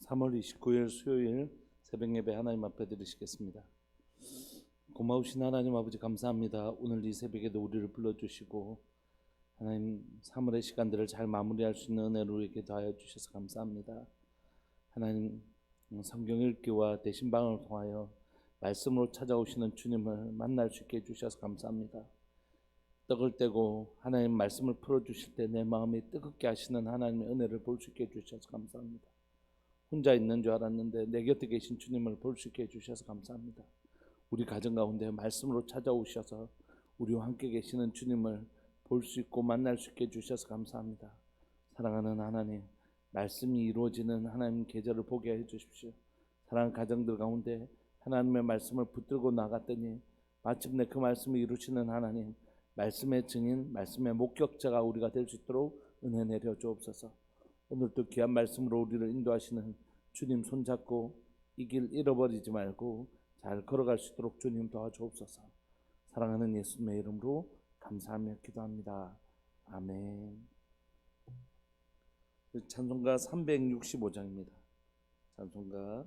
3월 29일 수요일 새벽 예배 하나님 앞에 드리시겠습니다. 고마우신 하나님 아버지 감사합니다. 오늘 이 새벽에도 우리를 불러주시고 하나님 3월의 시간들을 잘 마무리할 수 있는 은혜로 우리에게 더하여 주셔서 감사합니다. 하나님 성경 읽기와 대신방을 통하여 말씀으로 찾아오시는 주님을 만날 수 있게 해주셔서 감사합니다. 떡을 떼고 하나님 말씀을 풀어주실 때 내 마음이 뜨겁게 하시는 하나님의 은혜를 볼 수 있게 해주셔서 감사합니다. 혼자 있는 줄 알았는데 내 곁에 계신 주님을 볼 수 있게 해주셔서 감사합니다. 우리 가정 가운데 말씀으로 찾아오셔서 우리와 함께 계시는 주님을 볼 수 있고 만날 수 있게 해주셔서 감사합니다. 사랑하는 하나님, 말씀이 이루어지는 하나님 계절을 보게 해주십시오. 사랑하는 가정들 가운데 하나님의 말씀을 붙들고 나갔더니 마침내 그 말씀을 이루시는 하나님, 말씀의 증인, 말씀의 목격자가 우리가 될 수 있도록 은혜 내려 주옵소서. 오늘도 귀한 말씀으로 우리를 인도하시는 주님 손잡고 이 길 잃어버리지 말고 잘 걸어갈 수 있도록 주님 도와주옵소서. 사랑하는 예수님의 이름으로 감사하며 기도합니다. 아멘. 찬송가 365장입니다. 찬송가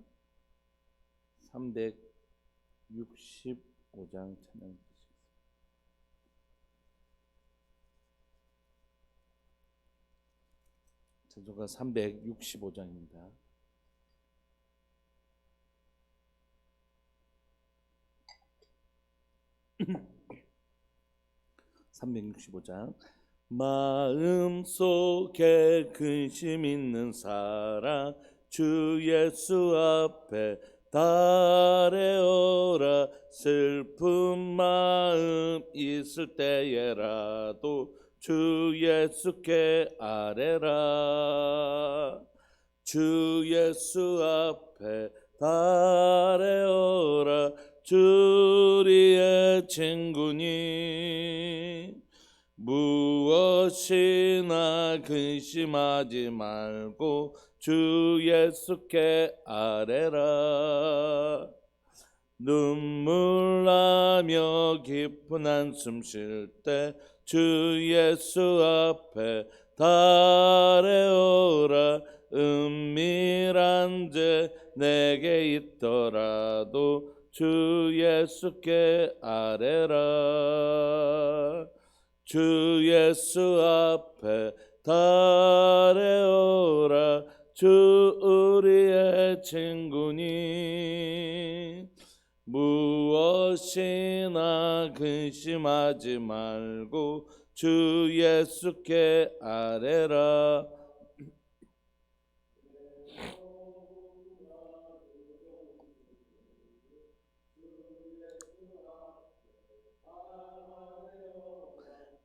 365장 찬양. 찬송가 365장입니다. 마음속에 근심 있는 사랑 주 예수 앞에 달래어라. 슬픈 마음 있을 때에라도 주 예수께 아뢰라. 주 예수 앞에 달래어라. 주리의 친구니 무엇이나 근심하지 말고 주 예수께 아뢰라. 눈물 나며 깊은 한숨 쉴 때 주 예수 앞에 달래어라. 은밀한 죄 내게 있더라도 주 예수께 아뢰라. 주 예수 앞에 달래어라. 주 우리의 친구니 무엇이나 근심하지 말고 주 예수께 아뢰라.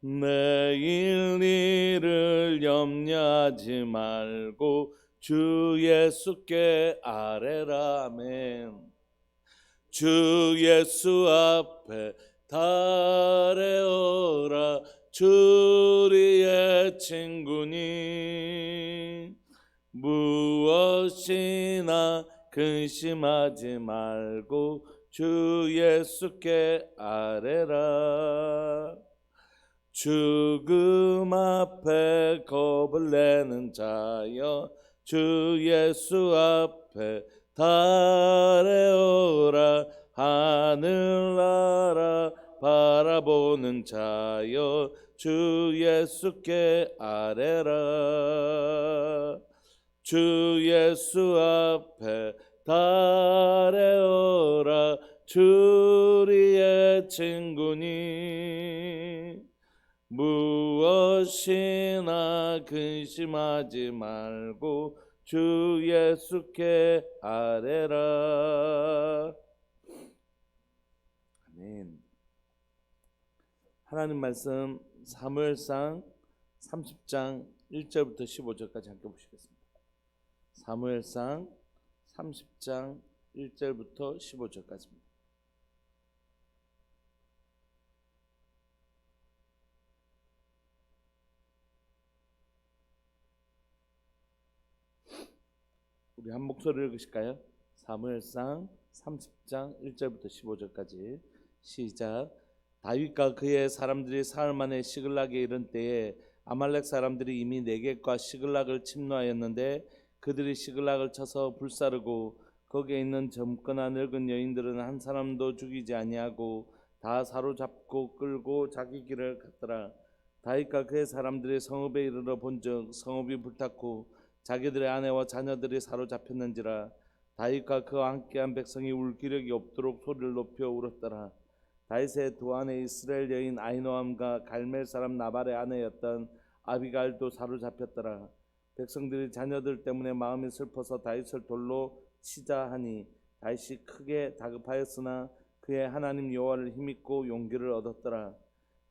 내일 일을 염려하지 말고 주 예수께 아뢰라. 아멘. 주 예수 앞에 달래어라. 주리의 친구니 무엇이나 근심하지 말고 주 예수께 아뢰라. 죽음 앞에 겁을 내는 자여 주 예수 앞에 달래어라. 하늘나라 바라보는 자여 주 예수께 아뢰라. 주 예수 앞에 달래어라. 주리의 친구니 무엇이나 근심하지 말고 주 예수께 아뢰라. 아멘. 하나님 말씀 사무엘상 30장 1절부터 15절까지 함께 보시겠습니다. 사무엘상 30장 1절부터 15절까지입니다. 우리 한 목소리를 읽으실까요? 사무엘상 30장 1절부터 15절까지 시작. 다윗과 그의 사람들이 사흘 만에 시글락에 이른 때에 아말렉 사람들이 이미 네겝과 시글락을 침노하였는데 그들이 시글락을 쳐서 불사르고 거기에 있는 젊거나 늙은 여인들은 한 사람도 죽이지 아니하고 다 사로잡고 끌고 자기 길을 갔더라. 다윗과 그의 사람들이 성읍에 이르러 본즉 성읍이 불탔고 자기들의 아내와 자녀들이 사로잡혔는지라. 다윗과 그와 함께한 백성이 울 기력이 없도록 소리를 높여 울었더라. 다윗의 두 아내 이스라엘 여인 아히노암과 갈멜 사람 나발의 아내였던 아비갈도 사로잡혔더라. 백성들이 자녀들 때문에 마음이 슬퍼서 다윗을 돌로 치자 하니 다윗이 크게 다급하였으나 그의 하나님 여호와를 힘입고 용기를 얻었더라.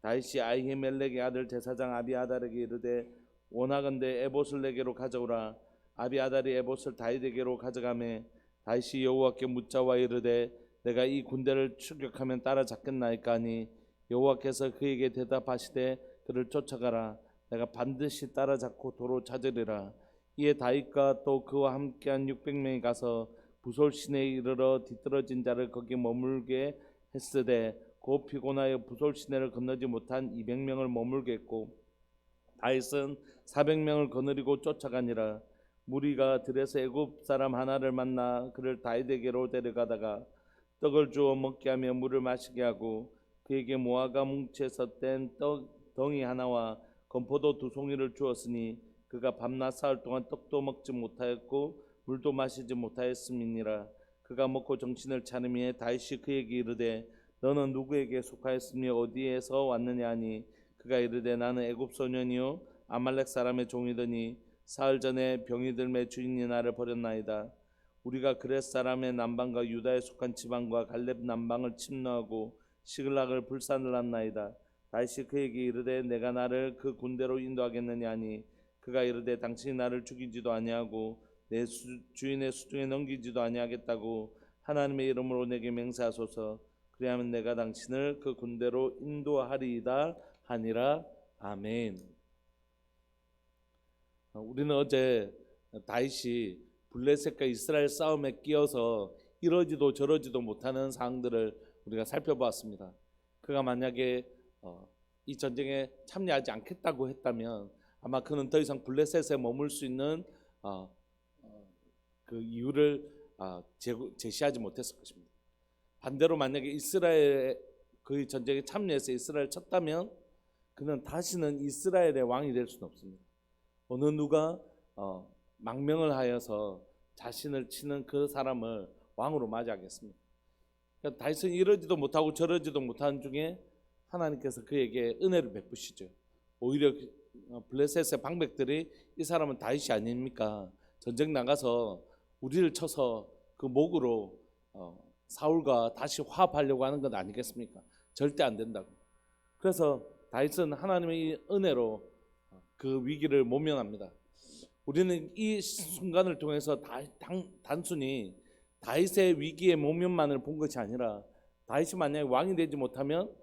다윗이 아히멜렉의 아들 제사장 아비아달에게 이르되 원하건대 에봇을 내게로 가져오라. 아비아달이 에봇을 다윗에게로 가져가매 다윗이 여호와께 묻자와 이르되 내가 이 군대를 추격하면 따라잡겠나이까 하니 여호와께서 그에게 대답하시되 그를 쫓아가라. 내가 반드시 따라잡고 도로 찾으리라. 이에 다윗과 또 그와 함께한 600명이 가서 부솔 시내에 이르러 뒤떨어진 자를 거기 머물게 했으되 곧 피곤하여 부솔 시내를 건너지 못한 200명을 머물게 했고 다윗은 400명을 거느리고 쫓아가니라. 무리가 들에서 애굽 사람 하나를 만나 그를 다윗에게로 데려가다가 떡을 주어 먹게 하며 물을 마시게 하고 그에게 모아가 뭉쳐서 뗀 덩이 하나와 건포도 2송이를 주었으니 그가 밤낮 사흘 동안 떡도 먹지 못하였고 물도 마시지 못하였음이니라. 그가 먹고 정신을 차리매 다윗이 그에게 이르되 너는 누구에게 속하였으며 어디에서 왔느냐 하니 그가 이르되 나는 애굽 소년이요 아말렉 사람의 종이더니 사흘 전에 병이 들매 주인이 나를 버렸나이다. 우리가 그렛 사람의 남방과 유다에 속한 지방과 갈렙 남방을 침노하고 시글락을 불살랐나이다. 다윗이 그에게 이르되 내가 나를 그 군대로 인도하겠느냐 하니 그가 이르되 당신이 나를 죽이지도 아니하고 내 주인의 수중에 넘기지도 아니하겠다고 하나님의 이름으로 내게 맹세하소서. 그리하면 내가 당신을 그 군대로 인도하리이다 하니라. 아멘. 우리는 어제 다윗이 블레셋과 이스라엘 싸움에 끼어서 이러지도 저러지도 못하는 상황들을 우리가 살펴보았습니다. 그가 만약에 이 전쟁에 참여하지 않겠다고 했다면 아마 그는 더 이상 블레셋에 머물 수 있는 그 이유를 제시하지 못했을 것입니다. 반대로 만약에 이스라엘 그 전쟁에 참여해서 이스라엘을 쳤다면 그는 다시는 이스라엘의 왕이 될 수는 없습니다. 어느 누가 망명을 하여서 자신을 치는 그 사람을 왕으로 맞이하겠습니까? 그러니까 다윗은 이러지도 못하고 저러지도 못하는 중에 하나님께서 그에게 은혜를 베푸시죠. 오히려 블레셋의 방백들이 이 사람은 다윗이 아닙니까? 전쟁 나가서 우리를 쳐서 그 목으로 사울과 다시 화합하려고 하는 건 아니겠습니까? 절대 안 된다고. 그래서 다윗은 하나님의 은혜로 그 위기를 모면합니다. 우리는 이 순간을 통해서 단순히 다윗의 위기의 모면만을 본 것이 아니라 다윗이 만약에 왕이 되지 못하면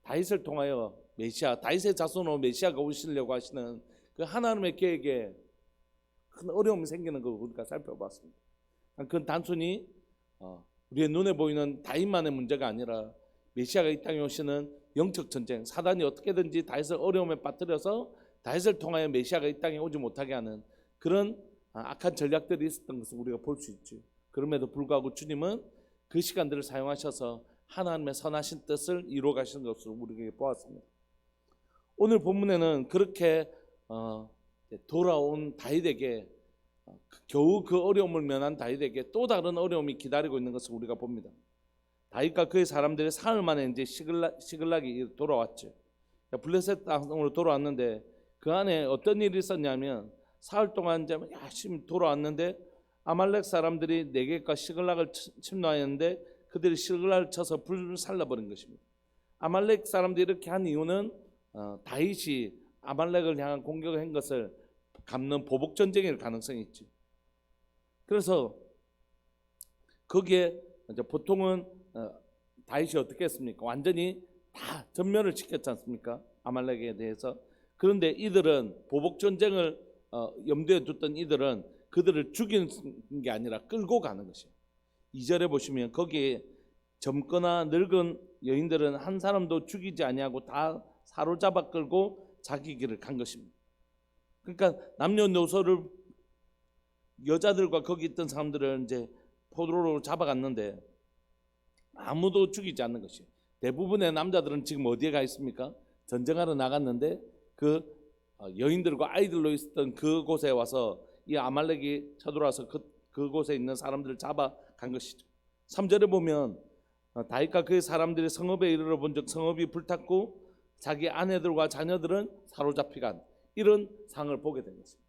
다윗을 통하여 메시아, 다윗의 자손으로 메시아가 오시려고 하시는 그 하나님의 계획에 큰 어려움이 생기는 걸 우리가 살펴봤습니다. 그건 단순히 우리의 눈에 보이는 다윗만의 문제가 아니라 메시아가 이 땅에 오시는 영적 전쟁, 사단이 어떻게든지 다윗을 어려움에 빠뜨려서 다윗을 통하여 메시아가 이 땅에 오지 못하게 하는 그런 악한 전략들이 있었던 것을 우리가 볼 수 있죠. 그럼에도 불구하고 주님은 그 시간들을 사용하셔서 하나님의 선하신 뜻을 이루어 가시는 것을 우리에게 보았습니다. 오늘 본문에는 그렇게 돌아온 다윗에게 겨우 그 어려움을 면한 다윗에게 또 다른 어려움이 기다리고 있는 것을 우리가 봅니다. 다윗과 그의 사람들이 사흘 만에 이제 시글락이 돌아왔죠. 블레셋 땅으로 돌아왔는데 그 안에 어떤 일이 있었냐면 사흘 동안 이제 열심히 돌아왔는데 아말렉 사람들이 네겝과 시글락을 침노하였는데 그들이 시글락을 쳐서 불을 살라버린 것입니다. 아말렉 사람들이 이렇게 한 이유는 다윗이 아말렉을 향한 공격을 한 것을 갚는 보복 전쟁일 가능성이 있지. 그래서 거기에 이제 보통은 다윗이 어떻게 했습니까? 완전히 다 전멸을 시켰지 않습니까? 아말렉에 대해서. 그런데 이들은 보복 전쟁을 염두에 뒀던 이들은 그들을 죽이는 게 아니라 끌고 가는 것이에요. 2절에 보시면 거기에 젊거나 늙은 여인들은 한 사람도 죽이지 아니하고 다 사로잡아 끌고 자기 길을 간 것입니다. 그러니까 남녀노소를 여자들과 거기 있던 사람들을 이제 포로로 잡아갔는데 아무도 죽이지 않는 것이. 대부분의 남자들은 지금 어디에 가 있습니까? 전쟁하러 나갔는데 그 여인들과 아이들로 있었던 그곳에 와서 이 아말렉이 쳐들어와서 그곳에 있는 사람들을 잡아간 것이죠. 3절에 보면 다윗과 그의 사람들이 성읍에 이르러 본즉 성읍이 불탔고 자기 아내들과 자녀들은 사로잡히간 이런 상을 보게 된 것입니다.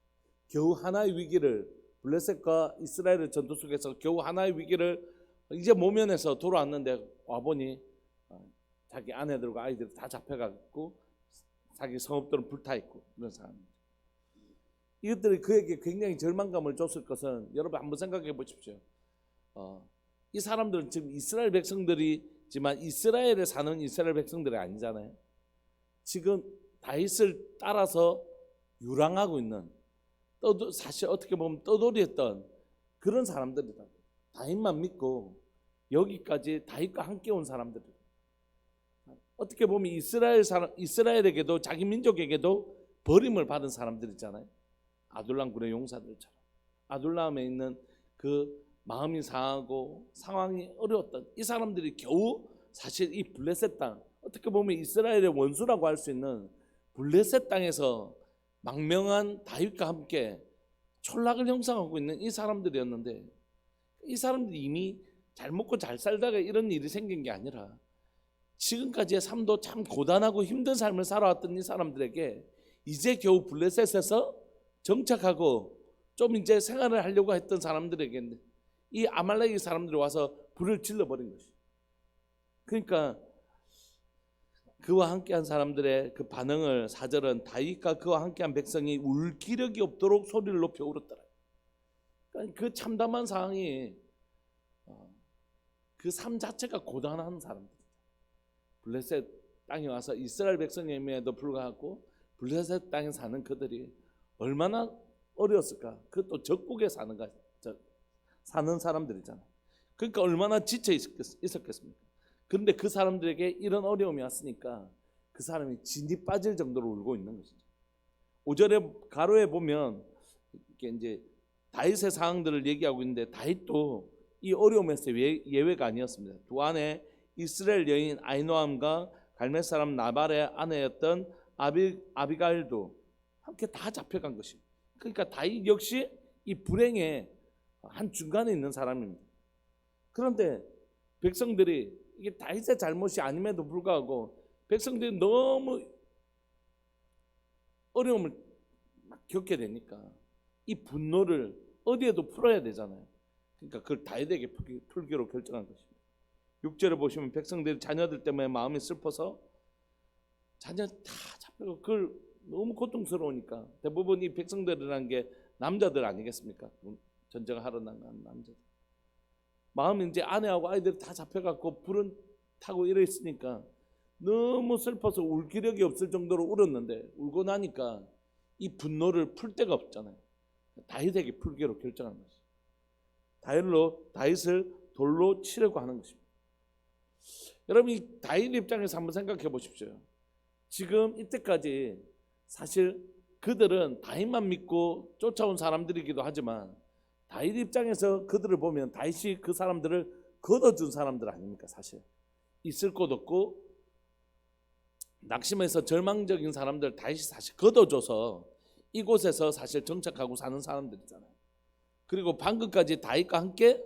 겨우 하나의 위기를, 블레셋과 이스라엘의 전투 속에서 겨우 하나의 위기를 이제 모면에서 돌아왔는데 와보니 자기 아내들과 아이들이 다 잡혀가고 자기 성읍들은 불타있고 이런 상황입니다. 이것들이 그에게 굉장히 절망감을 줬을 것은 여러분 한번 생각해 보십시오. 이 사람들은 지금 이스라엘 백성들이지만 이스라엘에 사는 이스라엘 백성들이 아니잖아요. 지금 다윗을 따라서 유랑하고 있는, 사실 어떻게 보면 떠돌이했던 그런 사람들이다. 다윗만 믿고 여기까지 다윗과 함께 온 사람들이다. 어떻게 보면 이스라엘에게도 자기 민족에게도 버림을 받은 사람들이잖아요. 아둘람 군의 용사들처럼 아둘람에 있는 그 마음이 상하고 상황이 어려웠던 이 사람들이 겨우 사실 이 블레셋 땅, 어떻게 보면 이스라엘의 원수라고 할 수 있는 블레셋 땅에서 망명한 다윗과 함께 촌락을 형성하고 있는 이 사람들이었는데, 이 사람들이 이미 잘 먹고 잘 살다가 이런 일이 생긴 게 아니라 지금까지의 삶도 참 고단하고 힘든 삶을 살아왔던 이 사람들에게 이제 겨우 블레셋에서 정착하고 좀 이제 생활을 하려고 했던 사람들에게 이 아말렉의 사람들이 와서 불을 질러버린 것이. 그러니까 그와 함께한 사람들의 그 반응을 4절은 다윗과 그와 함께한 백성이 울 기력이 없도록 소리를 높여 울었더라. 그러니까 그 참담한 상황이 그 삶 자체가 고단한 사람들. 블레셋 땅에 와서 이스라엘 백성임에도 불구하고 블레셋 땅에 사는 그들이 얼마나 어려웠을까. 그것도 적국에 사는 사람들이잖아요. 그러니까 얼마나 지쳐 있었겠습니까. 그런데 그 사람들에게 이런 어려움이 왔으니까 그 사람이 진이 빠질 정도로 울고 있는 것이죠. 5절에 가로에 보면 이게 이제 다윗의 상황들을 얘기하고 있는데 다윗도 이 어려움에서 예외가 아니었습니다. 두 아내 이스라엘 여인 아히노암과 갈멜 사람 나발의 아내였던 아비가일도 함께 다 잡혀간 것입니다. 그러니까 다윗 역시 이 불행의 한 중간에 있는 사람입니다. 그런데 백성들이 이게 다윗의 잘못이 아님에도 불구하고 백성들이 너무 어려움을 겪게 되니까 이 분노를 어디에도 풀어야 되잖아요. 그러니까 그걸 다윗에게 풀기로 결정한 것입니다. 6절에 보시면 백성들이 자녀들 때문에 마음이 슬퍼서 자녀 다 잡히고 그걸 너무 고통스러우니까 대부분 이 백성들이라는 게 남자들 아니겠습니까? 전쟁하러 나간 남자들. 마음이 이제 아내하고 아이들이 다 잡혀갖고 불은 타고 이래 있으니까 너무 슬퍼서 울 기력이 없을 정도로 울었는데 울고 나니까 이 분노를 풀 데가 없잖아요. 다윗에게 풀기로 결정한 것이죠. 다윗을 돌로 치려고 하는 것입니다. 여러분 이 다윗 입장에서 한번 생각해 보십시오. 지금 이때까지 사실 그들은 다윗만 믿고 쫓아온 사람들이기도 하지만 다윗 입장에서 그들을 보면 다윗이 그 사람들을 걷어준 사람들 아닙니까? 사실 있을 곳 없고 낙심해서 절망적인 사람들 다윗이 사실 걷어줘서 이곳에서 사실 정착하고 사는 사람들이잖아요. 그리고 방금까지 다윗과 함께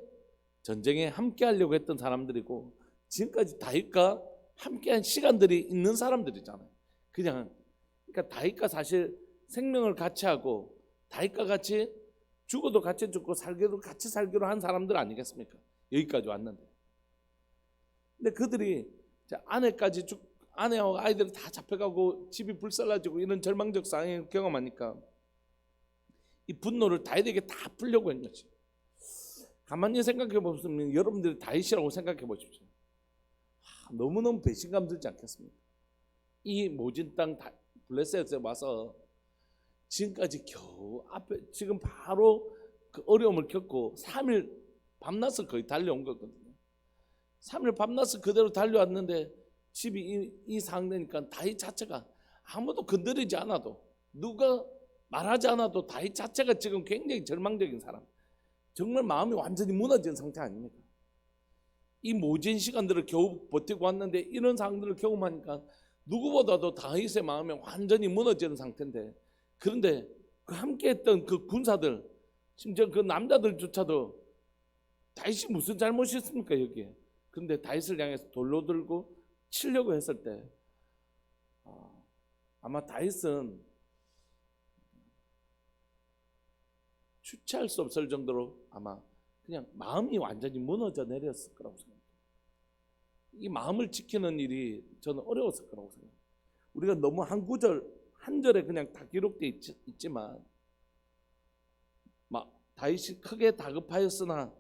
전쟁에 함께 하려고 했던 사람들이고 지금까지 다윗과 함께한 시간들이 있는 사람들이잖아요. 그러니까 다윗과 사실 생명을 같이 하고 다윗과 같이 죽어도 같이 죽고 살기도 같이 살기로 한 사람들 아니겠습니까? 여기까지 왔는데. 근데 그들이 아내하고 아이들이 다 잡혀가고 집이 불살라지고 이런 절망적 상황을 경험하니까 이 분노를 다윗에게 다 풀려고 한 거지. 가만히 생각해 보시면 여러분들이 다윗이라고 생각해 보십시오. 너무너무 배신감 들지 않겠습니까? 이 모진 땅 블레셋에 와서 지금까지 겨우 앞에 지금 바로 그 어려움을 겪고 3일 밤낮을 거의 달려온 거거든요. 3일 밤낮을 그대로 달려왔는데 집이 이 상황되니까 다윗 자체가 아무도 건드리지 않아도 누가 말하지 않아도 다윗 자체가 지금 굉장히 절망적인 사람, 정말 마음이 완전히 무너진 상태 아닙니까? 이 모진 시간들을 겨우 버티고 왔는데 이런 상황들을 경험하니까 누구보다도 다윗의 마음이 완전히 무너지는 상태인데, 그런데 그 함께했던 그 군사들, 심지어 그 남자들조차도 다윗이 무슨 잘못이 있습니까 여기에? 그런데 다윗을 향해서 돌로 들고 치려고 했을 때 아마 다윗은 주체할 수 없을 정도로 아마 그냥 마음이 완전히 무너져 내렸을 거라고 생각해요. 이 마음을 지키는 일이 저는 어려웠을 거라고 생각해요. 우리가 너무 한 구절 한 절에 그냥 다 기록되어 있지만 막 다윗이 크게 다급하였으나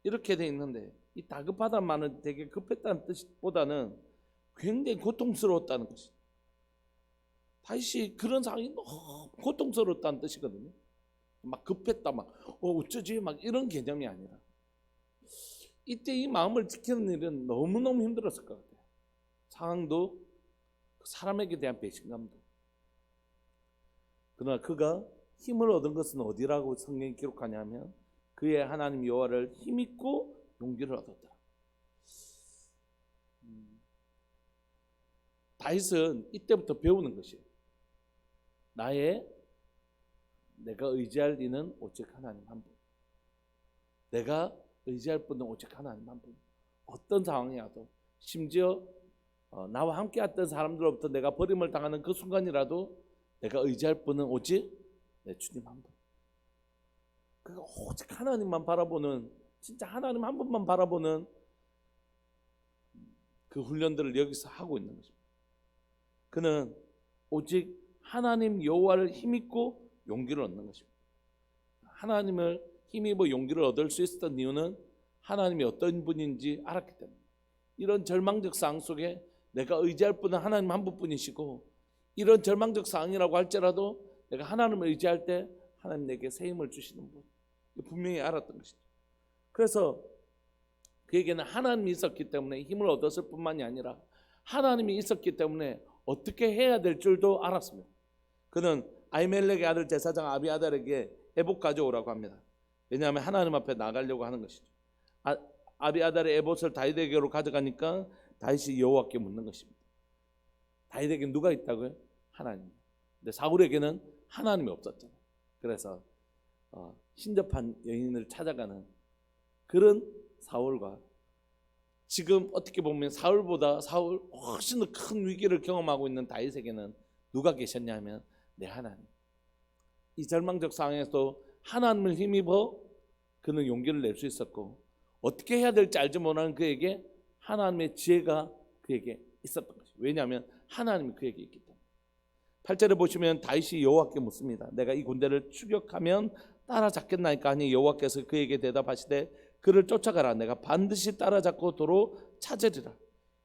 이렇게 돼 있는데, 이 다급하다는 말은 되게 급했다는 뜻보다는 굉장히 고통스러웠다는 것이죠. 다윗이 그런 상황이 너무 고통스러웠다는 뜻이거든요. 막 급했다, 막 어쩌지, 막 이런 개념이 아니라 이때 이 마음을 지키는 일은 너무너무 힘들었을 것 같아요. 상황도 사람에게 대한 배신감도. 그러나 그가 힘을 얻은 것은 어디라고 성경이 기록하냐면 그의 하나님 여호와를 힘입고 용기를 얻었다. 다윗은 이때부터 배우는 것이에요. 내가 의지할 이는 오직 하나님 한 분. 내가 의지할 분은 오직 하나님 한 분. 어떤 상황이라도, 심지어 나와 함께 했던 사람들로부터 내가 버림을 당하는 그 순간이라도 내가 의지할 분은 오직 내 주님 한 분. 그가 오직 하나님만 바라보는, 진짜 하나님 한 분만 바라보는 그 훈련들을 여기서 하고 있는 것입니다. 그는 오직 하나님 여호와를 힘입고 용기를 얻는 것입니다. 하나님을 힘입어 용기를 얻을 수 있었던 이유는 하나님이 어떤 분인지 알았기 때문에. 이런 절망적 상황 속에 내가 의지할 분은 하나님 한 분뿐이시고, 이런 절망적 상황이라고 할지라도 내가 하나님을 의지할 때 하나님 내게 새 힘을 주시는 분, 분명히 알았던 것이죠. 그래서 그에게는 하나님이 있었기 때문에 힘을 얻었을 뿐만이 아니라 하나님이 있었기 때문에 어떻게 해야 될 줄도 알았습니다. 그는 아히멜렉의 아들 제사장 아비아달에게 에봇 가져오라고 합니다. 왜냐하면 하나님 앞에 나가려고 하는 것이죠. 아비아달의 에봇을 다윗에게로 가져가니까 다윗이 여호와께 묻는 것입니다. 다윗에게 누가 있다고요? 하나님. 근데 사울에게는 하나님이 없었잖아요. 그래서 신접한 여인을 찾아가는 그런 사울과, 지금 어떻게 보면 사울보다 훨씬 더 큰 위기를 경험하고 있는 다윗에게는 누가 계셨냐 하면 내 하나님. 이 절망적 상황에서도 하나님을 힘입어 그는 용기를 낼 수 있었고, 어떻게 해야 될지 알지 못하는 그에게 하나님의 지혜가 그에게 있었던 것이죠. 왜냐하면 하나님이 그에게 있기 때문에. 8절에 보시면 다윗이 여호와께 묻습니다. 내가 이 군대를 추격하면 따라잡겠나이까 하니 여호와께서 그에게 대답하시되 그를 쫓아가라. 내가 반드시 따라잡고 도로 찾으리라.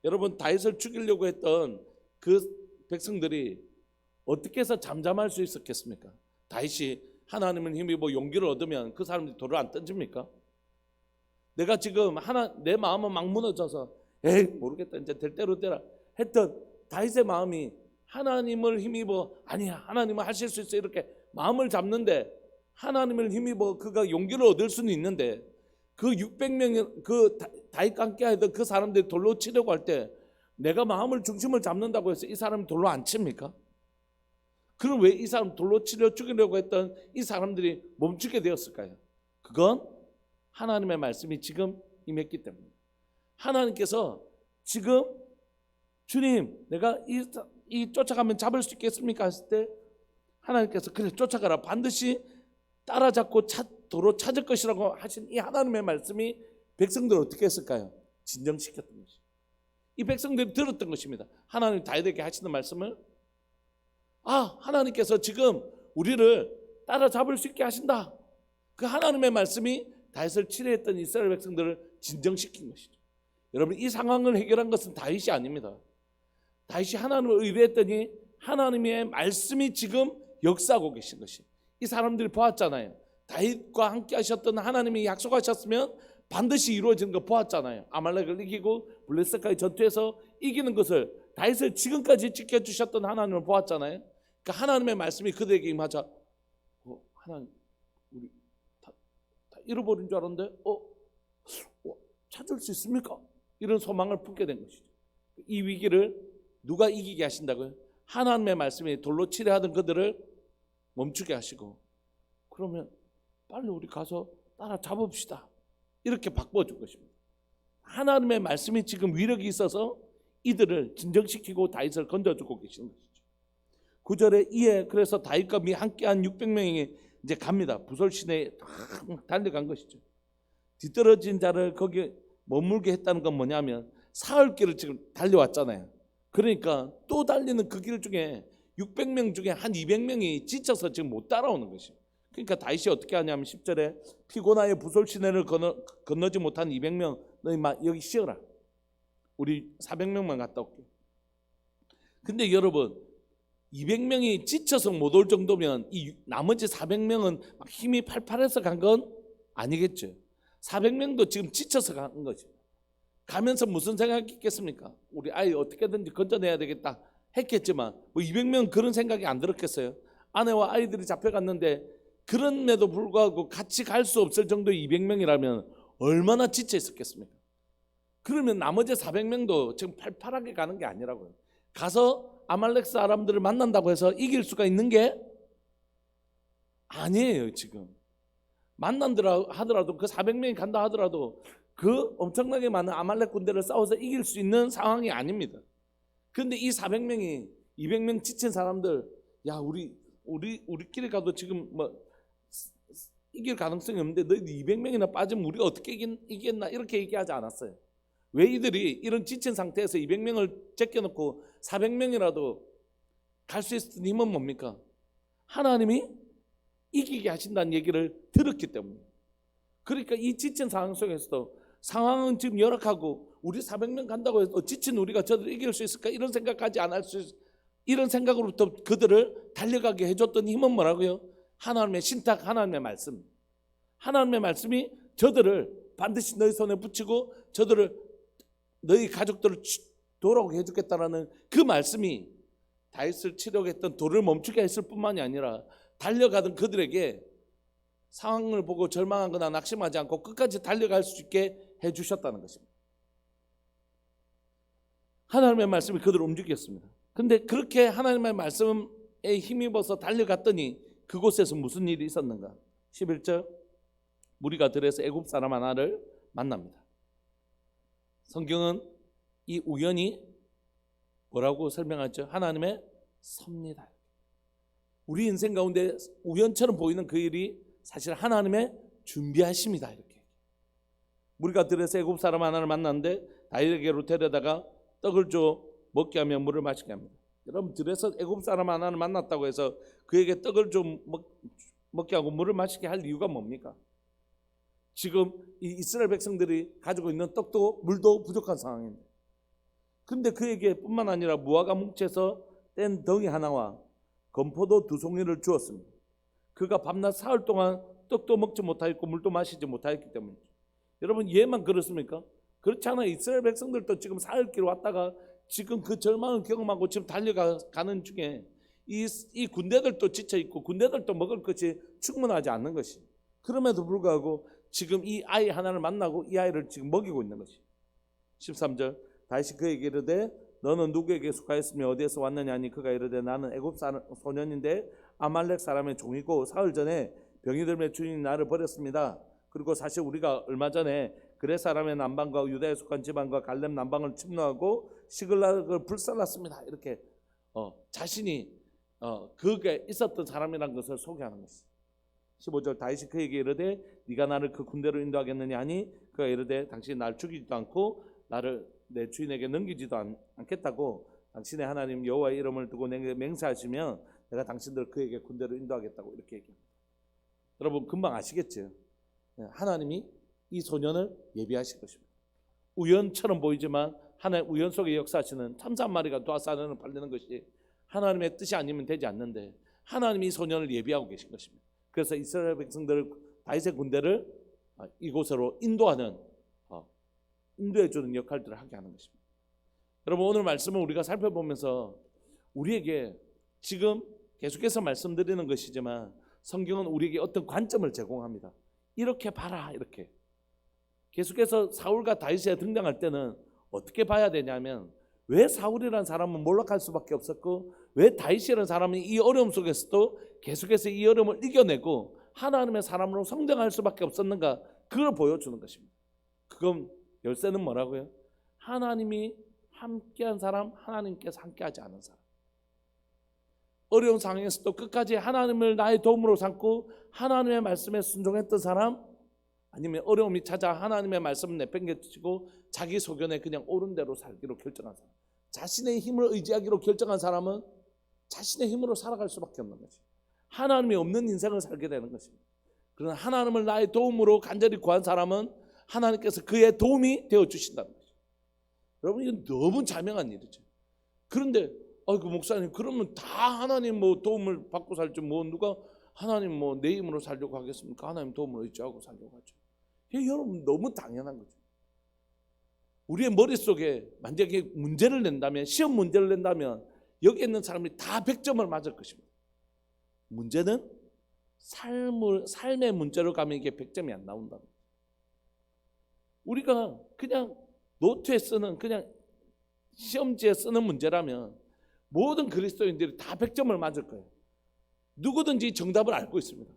여러분, 다윗을 죽이려고 했던 그 백성들이 어떻게 해서 잠잠할 수 있었겠습니까? 다윗이 하나님을 힘입어 용기를 얻으면 그 사람들이 돌을 안 던집니까? 내가 지금 내 마음은 막 무너져서 에이 모르겠다, 이제 될 대로 되라 했던 다윗의 마음이 하나님을 힘입어 아니야, 하나님은 하실 수 있어, 이렇게 마음을 잡는데, 하나님을 힘입어 그가 용기를 얻을 수는 있는데, 그 600명의 그 다윗과 함께 하던 그 사람들이 돌로 치려고 할 때 내가 마음을 중심을 잡는다고 해서 이 사람이 돌로 안 칩니까? 그럼 왜 이 사람 돌로 치려 죽이려고 했던 이 사람들이 멈추게 되었을까요? 그건 하나님의 말씀이 지금 임했기 때문에. 하나님께서 지금 주님, 내가 이 쫓아가면 잡을 수 있겠습니까? 했을 때 하나님께서 그래 쫓아가라, 반드시 따라잡고 도로 찾을 것이라고 하신 이 하나님의 말씀이 백성들을 어떻게 했을까요? 진정시켰던 것이죠. 이 백성들이 들었던 것입니다. 하나님 다윗에게 하시는 말씀을, 하나님께서 지금 우리를 따라잡을 수 있게 하신다. 그 하나님의 말씀이 다윗을 치려했던 이스라엘 백성들을 진정시킨 것이죠. 여러분, 이 상황을 해결한 것은 다윗이 아닙니다. 다윗이 하나님을 의뢰했더니 하나님의 말씀이 지금 역사하고 계신 것이, 이 사람들이 보았잖아요. 다윗과 함께 하셨던 하나님이 약속하셨으면 반드시 이루어지는 거 보았잖아요. 아말렉을 이기고 블레셋과의 전투에서 이기는 것을 다윗을 지금까지 지켜주셨던 하나님을 보았잖아요. 그러니까 하나님의 말씀이 그들에게 임하자 하나님, 우리 잃어버린 줄 알았는데 찾을 수 있습니까? 이런 소망을 품게 된 것이죠. 이 위기를 누가 이기게 하신다고요? 하나님의 말씀이 돌로 치려하던 그들을 멈추게 하시고, 그러면 빨리 우리 가서 따라잡읍시다, 이렇게 바꿔준 것입니다. 하나님의 말씀이 지금 위력이 있어서 이들을 진정시키고 다윗을 건져주고 계시는 것이죠. 9절에 이에 그래서 다윗과 함께한 600명이 이제 갑니다. 부솔 시내에 달려간 것이죠. 뒤떨어진 자를 거기에 머물게 했다는 건 뭐냐면 사흘길을 지금 달려왔잖아요. 그러니까 또 달리는 그 길 중에 600명 중에 한 200명이 지쳐서 지금 못 따라오는 것이에요. 그러니까 다윗이 어떻게 하냐면 10절에 피고나의 부솔 시내를 건너지 못한 200명 너희 여기 쉬어라, 우리 400명만 갔다 올게. 근데 여러분, 200명이 지쳐서 못 올 정도면 이 나머지 400명은 막 힘이 팔팔해서 간 건 아니겠죠. 400명도 지금 지쳐서 간 거죠. 가면서 무슨 생각했겠습니까? 우리 아이 어떻게든지 건져내야 되겠다 했겠지만 뭐 200명 그런 생각이 안 들었겠어요? 아내와 아이들이 잡혀갔는데 그럼에도 불구하고 같이 갈 수 없을 정도의 200명이라면 얼마나 지쳐 있었겠습니까? 그러면 나머지 400명도 지금 팔팔하게 가는 게 아니라고요. 가서 아말렉 사람들을 만난다고 해서 이길 수가 있는 게 아니에요. 지금 만난다 하더라도 그 400명이 간다 하더라도 그 엄청나게 많은 아말렉 군대를 싸워서 이길 수 있는 상황이 아닙니다. 그런데 이 400명이 200명 지친 사람들, 야 우리끼리 가도 지금 뭐 이길 가능성이 없는데 너희 200명이나 빠지면 우리가 어떻게 이겼나 이렇게 얘기하지 않았어요. 왜 이들이 이런 지친 상태에서 200명을 제껴놓고 400명이라도 갈 수 있는 힘은 뭡니까? 하나님이 이기게 하신다는 얘기를 들었기 때문에. 그러니까 이 지친 상황 속에서도 상황은 지금 열악하고 우리 400명 간다고 해서 지친 우리가 저들을 이길 수 있을까 이런 생각까지 안 할 수 있, 이런 생각으로부터 그들을 달려가게 해줬던 힘은 뭐라고요? 하나님의 신탁, 하나님의 말씀. 하나님의 말씀이 저들을 반드시 너희 손에 붙이고 저들을 너희 가족들을 돌아오게 해주겠다라는 그 말씀이 다윗을 치려고 했던 돌을 멈추게 했을 뿐만이 아니라 달려가던 그들에게 상황을 보고 절망하거나 낙심하지 않고 끝까지 달려갈 수 있게 해주셨다는 것입니다. 하나님의 말씀이 그들을 움직였습니다. 근데 그렇게 하나님의 말씀에 힘입어서 달려갔더니 그곳에서 무슨 일이 있었는가? 11절, 무리가 들에서 애굽 사람 하나를 만납니다. 성경은 이 우연이 뭐라고 설명하죠? 하나님의 섭니다. 우리 인생 가운데 우연처럼 보이는 그 일이 사실 하나님의 준비하심이다, 이렇게. 무리가 들에서 애굽 사람 하나를 만났는데 다윗에게로 데려다가 떡을 줘 먹게 하며 물을 마시게 합니다. 여러분, 들에서 애굽 사람 하나를 만났다고 해서 그에게 떡을 좀 먹게 하고 물을 마시게 할 이유가 뭡니까? 지금 이 이스라엘 백성들이 가지고 있는 떡도 물도 부족한 상황입니다. 근데 그에게 뿐만 아니라 무화과 뭉쳐서 뗀 덩이 하나와 건포도 2송이를 주었습니다. 그가 밤낮 사흘 동안 떡도 먹지 못하였고 물도 마시지 못하였기 때문이죠. 여러분, 얘만 그렇습니까? 그렇지 않아요. 이스라엘 백성들도 지금 사흘길 왔다가 지금 그 절망을 경험하고 지금 달려가는 중에 이 군대들도 지쳐있고 군대들도 먹을 것이 충분하지 않는 것이, 그럼에도 불구하고 지금 이 아이 하나를 만나고 이 아이를 지금 먹이고 있는 것이. 13절, 다시 그에게 이르되 너는 누구에게 속하였으며 어디에서 왔느냐 하니 그가 이르되 나는 애굽 소년인데 아말렉 사람의 종이고 사흘 전에 병이 들매 주인이 나를 버렸습니다. 그리고 사실 우리가 얼마 전에 그레 사람의 남방과 유다에 속한 지방과 갈렙 남방을 침노하고 시글락을 불살랐습니다. 이렇게 자신이 그게 있었던 사람이라는 것을 소개하는 것입니다. 15절, 다윗이 그에게 이르되 네가 나를 그 군대로 인도하겠느냐 하니 그가 이르되 당신이 나를 죽이지도 않고 나를 내 주인에게 넘기지도 않겠다고 당신의 하나님 여호와의 이름을 두고 내게 맹세하시면 내가 당신들을 그에게 군대로 인도하겠다고 이렇게 얘기합니다. 여러분, 금방 아시겠죠? 하나님이 이 소년을 예비하실 것입니다. 우연처럼 보이지만 하나님 우연 속에 역사하시는 참사 한 마리가 도화산을 팔리는 것이 하나님의 뜻이 아니면 되지 않는데 하나님이 이 소년을 예비하고 계신 것입니다. 그래서 이스라엘 백성들 다윗의 군대를 이곳으로 인도하는 인도해주는 역할들을 하게 하는 것입니다. 여러분, 오늘 말씀을 우리가 살펴보면서 우리에게 지금 계속해서 말씀드리는 것이지만 성경은 우리에게 어떤 관점을 제공합니다. 이렇게 봐라. 이렇게 계속해서 사울과 다윗이 등장할 때는 어떻게 봐야 되냐면, 왜 사울이라는 사람은 몰락할 수밖에 없었고 왜 다윗이라는 사람이 이 어려움 속에서도 계속해서 이 어려움을 이겨내고 하나님의 사람으로 성장할 수밖에 없었는가, 그걸 보여주는 것입니다. 그건 열쇠는 뭐라고요? 하나님이 함께한 사람, 하나님께서 함께하지 않은 사람. 어려운 상황에서도 끝까지 하나님을 나의 도움으로 삼고 하나님의 말씀에 순종했던 사람, 아니면 어려움이 찾아 하나님의 말씀을 내팽개치고 자기 소견에 그냥 옳은 대로 살기로 결정한 사람. 자신의 힘을 의지하기로 결정한 사람은 자신의 힘으로 살아갈 수밖에 없는 것입니다. 하나님이 없는 인생을 살게 되는 것입니다. 그러나 하나님을 나의 도움으로 간절히 구한 사람은 하나님께서 그의 도움이 되어주신다는 것입니다. 여러분, 이건 너무 자명한 일이죠. 그런데 그 목사님, 그러면 다 하나님 도움을 받고 살지 누가 하나님 내 힘으로 살려고 하겠습니까? 하나님 도움을 의지하고 살려고 하죠. 여러분, 너무 당연한 거죠. 우리의 머릿속에 만약에 문제를 낸다면, 시험 문제를 낸다면 여기 있는 사람이 다 100점을 맞을 것입니다. 문제는 삶의 문제로 가면 이게 100점이 안 나온다. 우리가 그냥 노트에 쓰는, 그냥 시험지에 쓰는 문제라면 모든 그리스도인들이 다 100점을 맞을 거예요. 누구든지 정답을 알고 있습니다.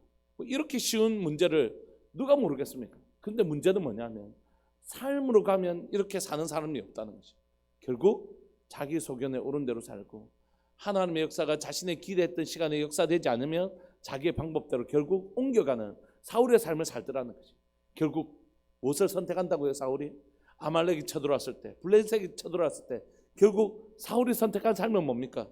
이렇게 쉬운 문제를 누가 모르겠습니까? 근데 문제는 뭐냐면, 삶으로 가면 이렇게 사는 사람이 없다는 것이죠. 결국 자기 소견에 옳은 대로 살고 하나님의 역사가 자신의 기대했던 시간에 역사되지 않으면 자기의 방법대로 결국 옮겨가는 사울의 삶을 살더라는 것이죠. 결국 무엇을 선택한다고요? 사울이 아말렉이 쳐들어왔을 때, 블레셋이 쳐들어왔을 때 결국 사울이 선택한 삶은 뭡니까?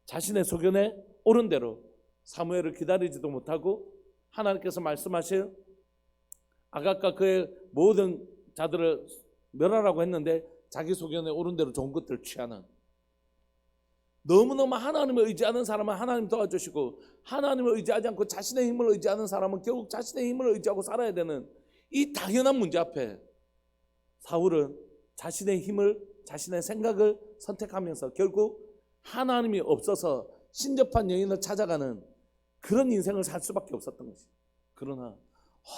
자신의 소견에 옳은 대로 사무엘을 기다리지도 못하고 하나님께서 말씀하신 아각과 그의 모든 자들을 멸하라고 했는데 자기 소견에 옳은 대로 좋은 것들을 취하는, 너무너무 하나님을 의지하는 사람은 하나님 도와주시고 하나님을 의지하지 않고 자신의 힘을 의지하는 사람은 결국 자신의 힘을 의지하고 살아야 되는 이 당연한 문제 앞에 사울은 자신의 힘을, 자신의 생각을 선택하면서 결국 하나님이 없어서 신접한 여인을 찾아가는 그런 인생을 살 수밖에 없었던 것이죠. 그러나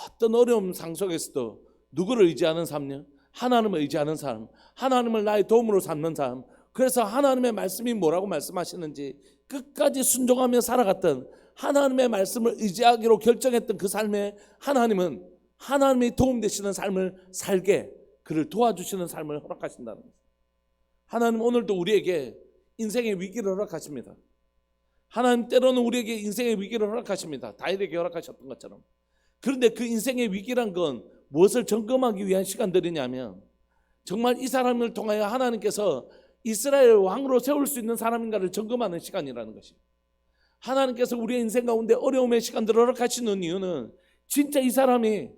어떤 어려움 상속에서도 누구를 의지하는 삶이요? 하나님을 의지하는 삶, 하나님을 나의 도움으로 삼는 삶. 그래서 하나님의 말씀이 뭐라고 말씀하시는지 끝까지 순종하며 살아갔던, 하나님의 말씀을 의지하기로 결정했던 그 삶에 하나님은 하나님의 도움 되시는 삶을 살게, 그를 도와주시는 삶을 허락하신다는 거예요. 하나님 오늘도 우리에게 인생의 위기를 허락하십니다. 하나님 때로는 우리에게 인생의 위기를 허락하십니다. 다윗에게 허락하셨던 것처럼. 그런데 그 인생의 위기란 건 무엇을 점검하기 위한 시간들이냐면, 정말 이 사람을 통하여 하나님께서 이스라엘 왕으로 세울 수 있는 사람인가를 점검하는 시간이라는 것입니다. 하나님께서 우리의 인생 가운데 어려움의 시간들을 허락하시는 이유는 진짜 이 사람이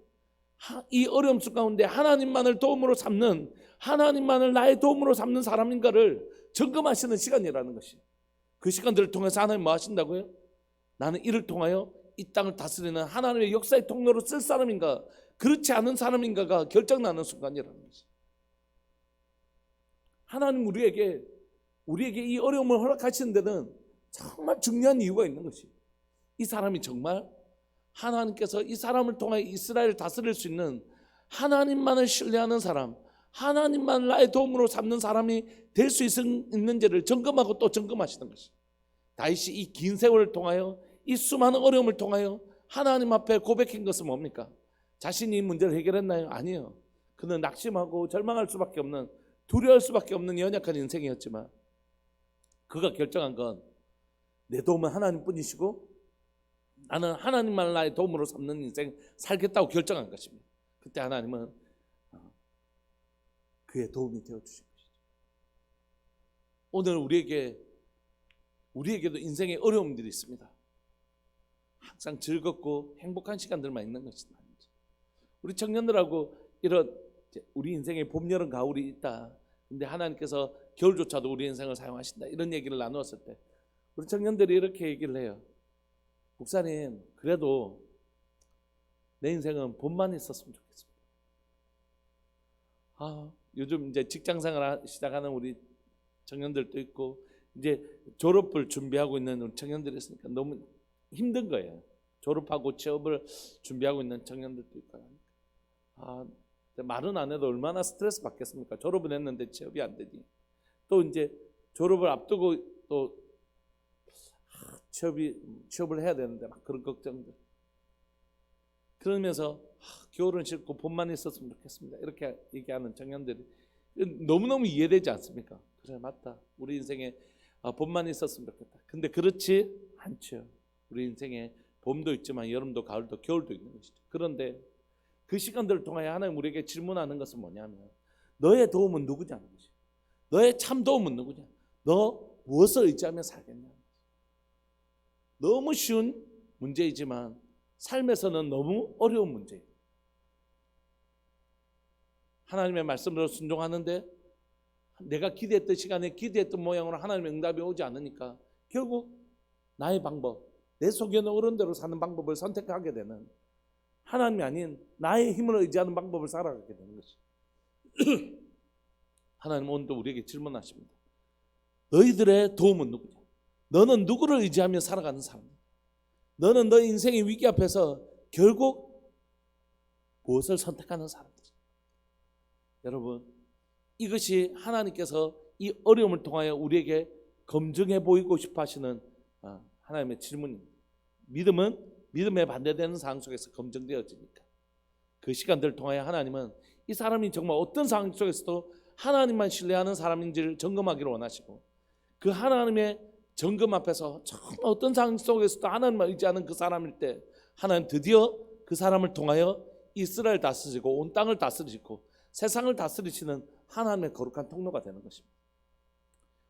이 어려움 속 가운데 하나님만을 도움으로 삼는, 하나님만을 나의 도움으로 삼는 사람인가를 점검하시는 시간이라는 것이에요. 그 시간들을 통해서 하나님 뭐 하신다고요? 나는 이를 통하여 이 땅을 다스리는 하나님의 역사의 통로로 쓸 사람인가, 그렇지 않은 사람인가가 결정나는 순간이라는 것이에요. 하나님 우리에게 이 어려움을 허락하시는 데는 정말 중요한 이유가 있는 것이에요. 이 사람이 정말 하나님께서 이 사람을 통해 이스라엘을 다스릴 수 있는, 하나님만을 신뢰하는 사람, 하나님만 나의 도움으로 삼는 사람이 될 수 있는지를 점검하고 또 점검하시는 것이에요. 다윗이 이 긴 세월을 통하여, 이 수많은 어려움을 통하여 하나님 앞에 고백한 것은 뭡니까? 자신이 이 문제를 해결했나요? 아니요. 그는 낙심하고 절망할 수밖에 없는, 두려워할 수밖에 없는 연약한 인생이었지만 그가 결정한 건 내 도움은 하나님뿐이시고 나는 하나님만 나의 도움으로 삼는 인생 살겠다고 결정한 것입니다. 그때 하나님은 그의 도움이 되어주신 것이죠. 오늘 우리에게도 인생에 어려움들이 있습니다. 항상 즐겁고 행복한 시간들만 있는 것이 아니죠. 우리 청년들하고 이런 우리 인생에 봄, 여름, 가을이 있다. 근데 하나님께서 겨울조차도 우리 인생을 사용하신다. 이런 얘기를 나누었을 때 우리 청년들이 이렇게 얘기를 해요. 목사님, 그래도 내 인생은 봄만 있었으면 좋겠습니다. 요즘 이제 직장생활 시작하는 우리 청년들도 있고 이제 졸업을 준비하고 있는 우리 청년들이 있으니까 너무 힘든 거예요. 졸업하고 취업을 준비하고 있는 청년들도 있고 말은 안 해도 얼마나 스트레스 받겠습니까? 졸업은 했는데 취업이 안 되니 또 이제 졸업을 앞두고 또 취업을 해야 되는데 막 그런 걱정들. 그러면서 겨울은 싫고 봄만 있었으면 좋겠습니다. 이렇게 얘기하는 청년들이 너무너무 이해되지 않습니까? 그래 맞다. 우리 인생에 봄만 있었으면 좋겠다. 근데 그렇지 않죠. 우리 인생에 봄도 있지만 여름도 가을도 겨울도 있는 것이죠. 그런데 그 시간들을 통하여 하나님 우리에게 질문하는 것은 뭐냐면 너의 도움은 누구냐는 거죠. 너의 참 도움은 누구냐? 너 무엇을 의지하며 살겠냐? 너무 쉬운 문제이지만 삶에서는 너무 어려운 문제예요. 하나님의 말씀대로 순종하는데 내가 기대했던 시간에 기대했던 모양으로 하나님의 응답이 오지 않으니까 결국 나의 방법, 내 속에 있는 어른대로 사는 방법을 선택하게 되는, 하나님이 아닌 나의 힘을 의지하는 방법을 살아가게 되는 것이 하나님은 오늘도 우리에게 질문하십니다. 너희들의 도움은 누구냐? 너는 누구를 의지하며 살아가는 사람이냐? 너는 너의 인생의 위기 앞에서 결국 무엇을 선택하는 사람이냐? 여러분, 이것이 하나님께서 이 어려움을 통하여 우리에게 검증해 보이고 싶어 하시는 하나님의 질문입니다. 믿음은 믿음에 반대되는 상황 속에서 검증되어지니까 그 시간들을 통하여 하나님은 이 사람이 정말 어떤 상황 속에서도 하나님만 신뢰하는 사람인지를 점검하기를 원하시고, 그 하나님의 점검 앞에서 정말 어떤 상황 속에서도 하나님만 의지하는 그 사람일 때 하나님 드디어 그 사람을 통하여 이스라엘 다스리고 온 땅을 다스리시고 세상을 다스리시는 하나님의 거룩한 통로가 되는 것입니다.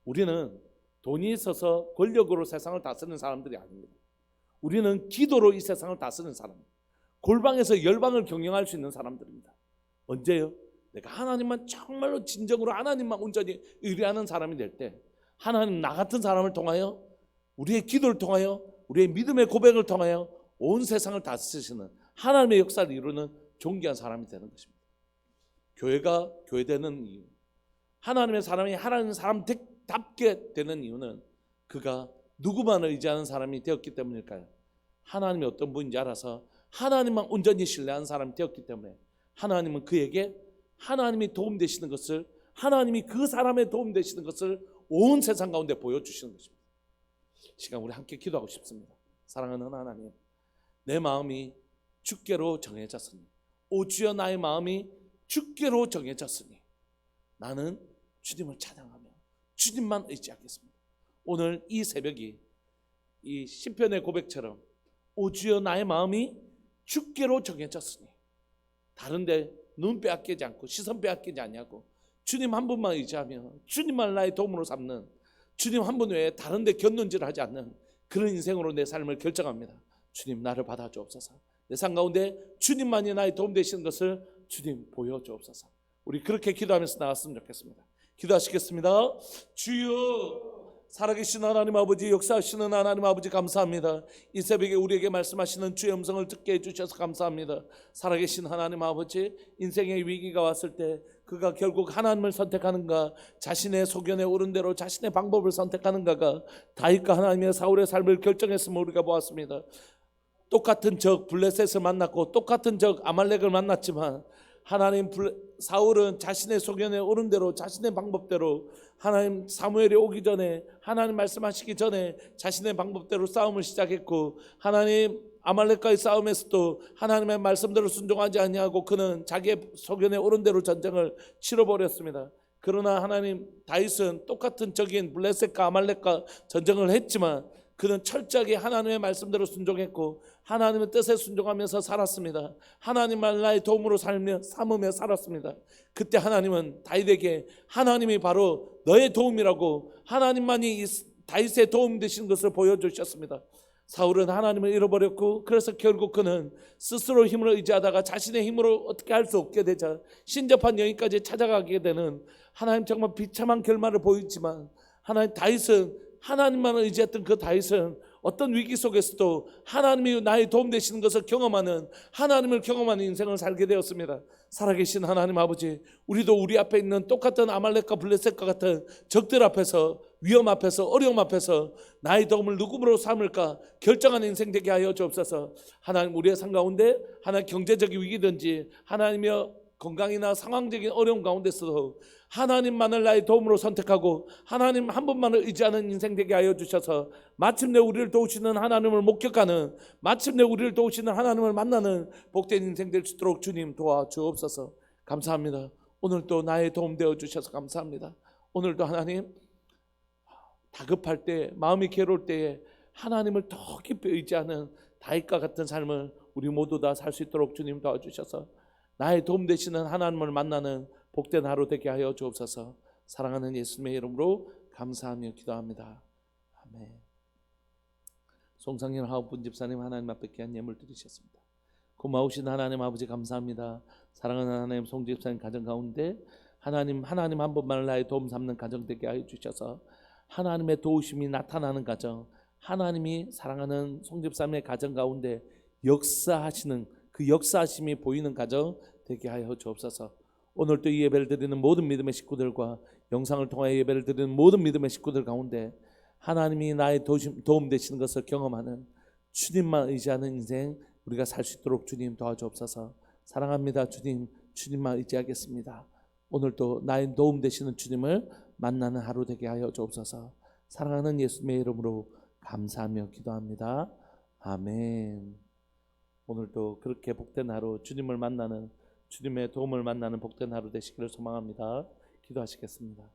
우리는 돈이 있어서 권력으로 세상을 다스리는 사람들이 아닙니다. 우리는 기도로 이 세상을 다스리는 사람입니다. 골방에서 열방을 경영할 수 있는 사람들입니다. 언제요? 내가 하나님만 정말로 진정으로 하나님만 온전히 의뢰하는 사람이 될 때 하나님 나 같은 사람을 통하여 우리의 기도를 통하여 우리의 믿음의 고백을 통하여 온 세상을 다스리시는 하나님의 역사를 이루는 존귀한 사람이 되는 것입니다. 교회가 교회되는 이유, 하나님의 사람이 하나님 사람답게 되는 이유는 그가 누구만을 의지하는 사람이 되었기 때문일까요? 하나님이 어떤 분인지 알아서 하나님만 온전히 신뢰하는 사람이 되었기 때문에 하나님은 그에게 하나님이 도움되시는 것을, 하나님이 그 사람의 도움되시는 것을 온 세상 가운데 보여주시는 것입니다. 시간 우리 함께 기도하고 싶습니다. 사랑하는 하나님, 내 마음이 주께로 정해졌으니, 오 주여 나의 마음이 주께로 정해졌으니 나는 주님을 찬양하며 주님만 의지하겠습니다. 오늘 이 새벽이 이 시편의 고백처럼 오 주여 나의 마음이 주께로 정해졌으니 다른데 눈 빼앗기지 않고 시선 빼앗기지 아니하고 주님 한 분만 의지하며 주님만 나의 도움으로 삼는, 주님 한 분 외에 다른 데 곁눈질을 하지 않는 그런 인생으로 내 삶을 결정합니다. 주님 나를 받아주옵소서. 내 삶 가운데 주님만이 나의 도움 되시는 것을 주님 보여주옵소서. 우리 그렇게 기도하면서 나갔으면 좋겠습니다. 기도하시겠습니다. 주여, 살아계신 하나님 아버지, 역사하시는 하나님 아버지 감사합니다. 이 새벽에 우리에게 말씀하시는 주의 음성을 듣게 해주셔서 감사합니다. 살아계신 하나님 아버지, 인생의 위기가 왔을 때 그가 결국 하나님을 선택하는가, 자신의 소견에 오른 대로 자신의 방법을 선택하는가가 다윗과 하나님의 사울의 삶을 결정했음을 우리가 보았습니다. 똑같은 적 블레셋을 만났고 똑같은 적 아말렉을 만났지만 하나님 사울은 자신의 소견에 오른 대로 자신의 방법대로 하나님 사무엘이 오기 전에 하나님 말씀하시기 전에 자신의 방법대로 싸움을 시작했고, 하나님 아말렉과의 싸움에서도 하나님의 말씀대로 순종하지 아니하고 그는 자기의 소견에 오른 대로 전쟁을 치러버렸습니다. 그러나 하나님 다윗은 똑같은 적인 블레셋과 아말렉과 전쟁을 했지만 그는 철저하게 하나님의 말씀대로 순종했고 하나님의 뜻에 순종하면서 살았습니다. 하나님만 나의 도움으로 삼으며 살았습니다. 그때 하나님은 다윗에게 하나님이 바로 너의 도움이라고, 하나님만이 다윗의 도움 되시는 것을 보여주셨습니다. 사울은 하나님을 잃어버렸고 그래서 결국 그는 스스로 힘을 의지하다가 자신의 힘으로 어떻게 할 수 없게 되자 신접한 여인까지 찾아가게 되는, 하나님 정말 비참한 결말을 보이지만 하나님 다윗은, 하나님만 의지했던 그 다윗은 어떤 위기 속에서도 하나님이 나의 도움 되시는 것을 경험하는, 하나님을 경험하는 인생을 살게 되었습니다. 살아계신 하나님 아버지, 우리도 우리 앞에 있는 똑같은 아말렉과 블레셋과 같은 적들 앞에서, 위험 앞에서, 어려움 앞에서 나의 도움을 누구로 삼을까 결정하는 인생 되게 하여 주옵소서. 하나님, 우리의 삶 가운데 하나님 경제적인 위기든지 하나님의 건강이나 상황적인 어려움 가운데서도 하나님만을 나의 도움으로 선택하고 하나님 한 분만을 의지하는 인생 되게 하여 주셔서 마침내 우리를 도우시는 하나님을 목격하는, 마침내 우리를 도우시는 하나님을 만나는 복된 인생 될 수 있도록 주님 도와주옵소서. 감사합니다. 오늘도 나의 도움 되어 주셔서 감사합니다. 오늘도 하나님, 다급할 때, 마음이 괴로울 때에 하나님을 더 깊이 의지하는 다윗과 같은 삶을 우리 모두 다 살 수 있도록 주님 도와주셔서 나의 도움 되시는 하나님을 만나는 복된 하루 되게 하여 주옵소서. 사랑하는 예수님의 이름으로 감사하며 기도합니다. 아멘. 송상현 하우분 집사님, 하나님 앞에 귀한 예물 드리셨습니다. 고마우신 하나님 아버지 감사합니다. 사랑하는 하나님, 송 집사님 가정 가운데 하나님 한 분만을 나의 도움 삼는 가정 되게 하여 주셔서 하나님의 도우심이 나타나는 가정, 하나님이 사랑하는 송 집사님의 가정 가운데 역사하시는 그 역사하심이 보이는 가정 되게 하여 주옵소서. 오늘도 이 예배를 드리는 모든 믿음의 식구들과 영상을 통하여 예배를 드리는 모든 믿음의 식구들 가운데 하나님이 나의 도움 되시는 것을 경험하는, 주님만 의지하는 인생 우리가 살 수 있도록 주님 도와주옵소서. 사랑합니다. 주님, 주님만 의지하겠습니다. 오늘도 나의 도움 되시는 주님을 만나는 하루 되게 하여 주옵소서. 사랑하는 예수님의 이름으로 감사하며 기도합니다. 아멘. 오늘도 그렇게 복된 하루, 주님을 만나는, 주님의 도움을 만나는 복된 하루 되시기를 소망합니다. 기도하시겠습니다.